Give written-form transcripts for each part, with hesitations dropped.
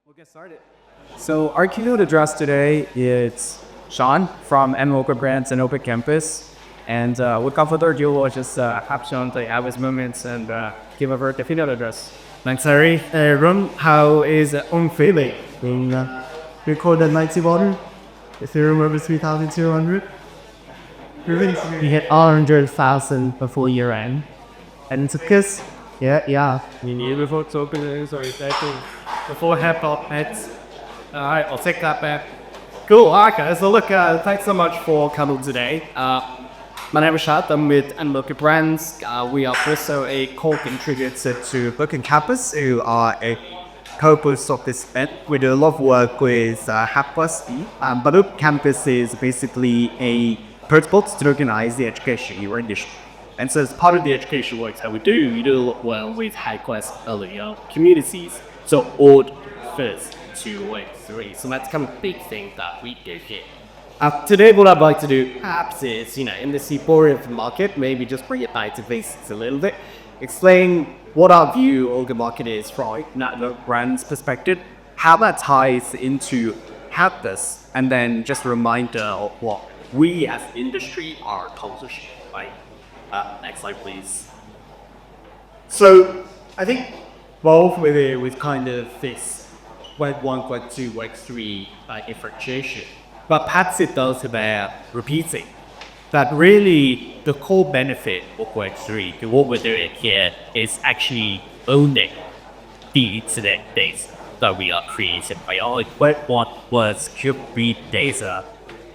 We'll get started. So our keynote address today is Shan from Local Brands and Open Campus. And without further ado, we'll just have Shan have his moments and give over the keynote address. Thanks, Harry. Ron, how is it on feeling? Being recorded 90 water, Ethereum over 3,200. We hit 100,000 before year end. And it took us, Before it's open, sorry, before half heads. Alright, I'll take that back. Cool, okay, so look, thanks so much for coming today. My name is Shan, I'm with Local Brands. We are also a co-contributor to Open Campus, who are a co-host of this event. We do a lot of work with Hackbus, but Open Campus is basically a protocol to organize the education industry. And so as part of the education work that we do a lot well with high-class early communities. So old first to wave three. So that's kind of a big thing that we do here. Today what I'd like to do perhaps is, in the Seaborean market, maybe just bring it back to basics a little bit. Explain what our view of the market is from a brand's perspective, how that ties into Hackbus, and then just a reminder of what we as industry are accomplishing, right? Next slide, please. So I think both with kind of this Web 1, Web 2, Web 3 differentiation, but perhaps it does bear repeating that really the core benefit of Web 3 to what we're doing here is actually owning the internet data that we are creating. Web 1 was cube-read data.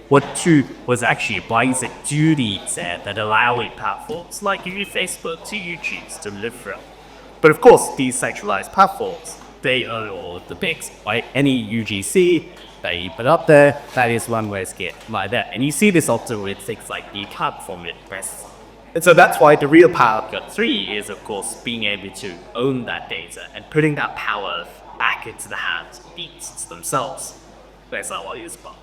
Web 2 was actually basic duties that allowing platforms like Facebook to use to live from. But of course, these centralized platforms, they own all of the picks, right? Any UGC that you put up there, that is one way to get like that. And you see this also with things like the platform press. And so that's why the real power of Web 3 is, of course, being able to own that data and putting that power back into the hands of the beasts themselves. That's not what it is about.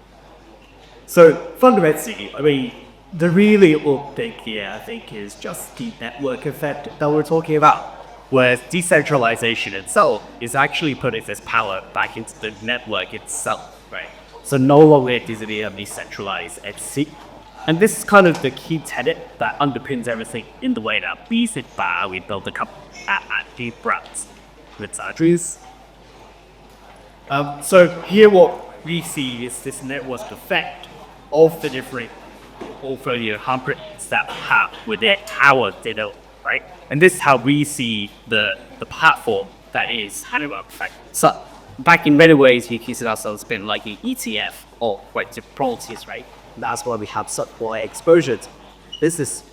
So fundamentally, the really old thing here, I think, is just the network effect that we're talking about, where decentralization itself is actually putting this power back into the network itself, right? So no longer is it a decentralized entity. And this is kind of the key tenet that underpins everything in the way that we build the company at the brands with Adri's. So here what we see is this network effect of the different portfolio companies that we have within our data, right? And this is how we see the platform that is network effect. So back in many ways, we consider ourselves being like an ETF of quite different properties, right? That's why we have such wide exposure. This is,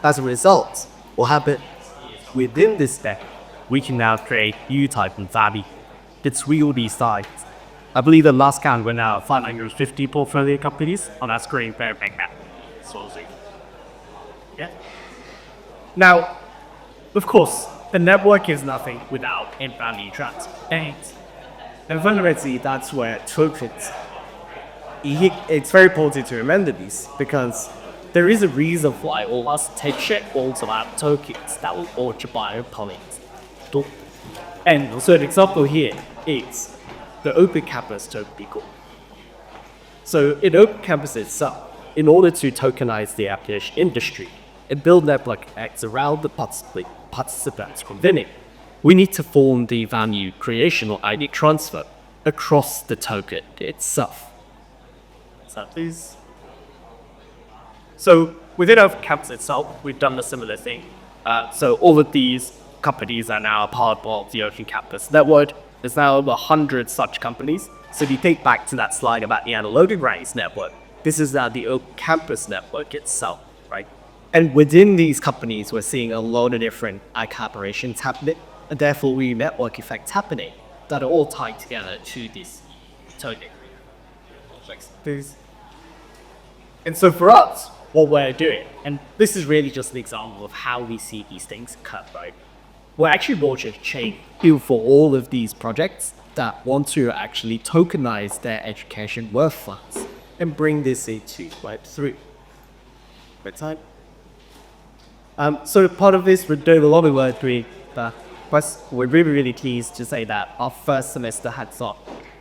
as a result, what happens within this stack, we can now create new type of value. It's really size. I believe the last count we're now 550 portfolio companies on our screen, very big map. Yeah. Now, of course, the network is nothing without in-value transfer. And fundamentally, that's where tokens. It's very important to remember this because there is a reason why all of us take shareholders of our tokens that will order by opponents. And also an example here is the Open Campus token vehicle. So in Open Campus itself, in order to tokenize the application industry and build network effects around the participants within it, we need to form the value creation or ID transfer across the token itself. So within Open Campus itself, we've done a similar thing. So all of these companies are now a part of the Open Campus network. There's now over 100 such companies. So if you think back to that slide about the analog rights network, this is now the Open Campus network itself, right? And within these companies, we're seeing a lot of different collaborations happening, and therefore we network effects happening that are all tied together to this token. And so for us, what we're doing, and this is really just an example of how we see these things cut, right? We're actually launching a chain for all of these projects that want to actually tokenize their education worth funds and bring this into Web 3. So part of this, we're doing a lot of work with But we're really, really pleased to say that our first semester hackathon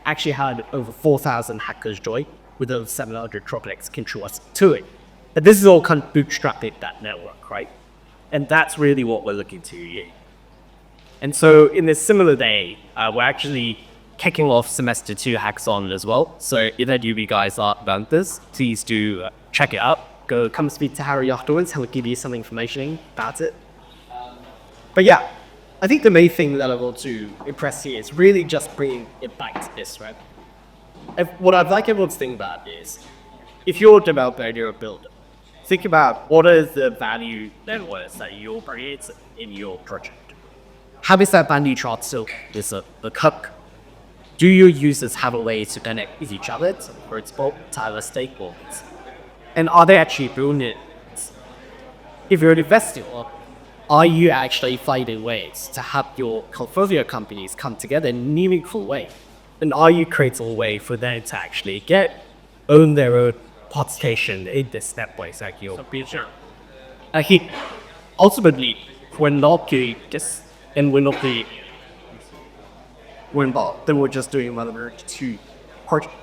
actually had over 4,000 hackers join, with over 700 Tropics contributors to it. And this is all kind of bootstrapping that network, right? And that's really what we're looking to here. And so in this similar day, we're actually kicking off semester 2 hackathon as well. So if any of you guys are about this, please do check it out. Come speak to Harry afterwards. He'll give you some information about it. But yeah, I think the main thing that I want to impress here is really just bringing it back to this, right? What I'd like everyone to think about is, if you're a developer and you're a builder, think about what is the value networks that you're creating in your project. How is that value chart still is a hook? Do your users have a way to connect with each other, for example, to other stakeholders? And are they actually building it? If you're an investor, are you actually finding ways to help your portfolio companies come together in a meaningful way? And are you creating a way for them to actually own their own participation in this stepwise like you're sure. I think ultimately we're not doing this and we're involved, then we're just doing whatever to project.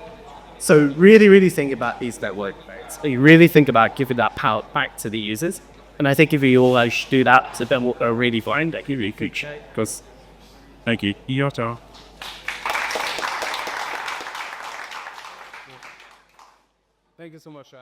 So really, really think about these network effects. You really think about giving that power back to the users. And I think if you all do that, so then we'll really find that you really good. Because thank you. Your turn. Thank you so much.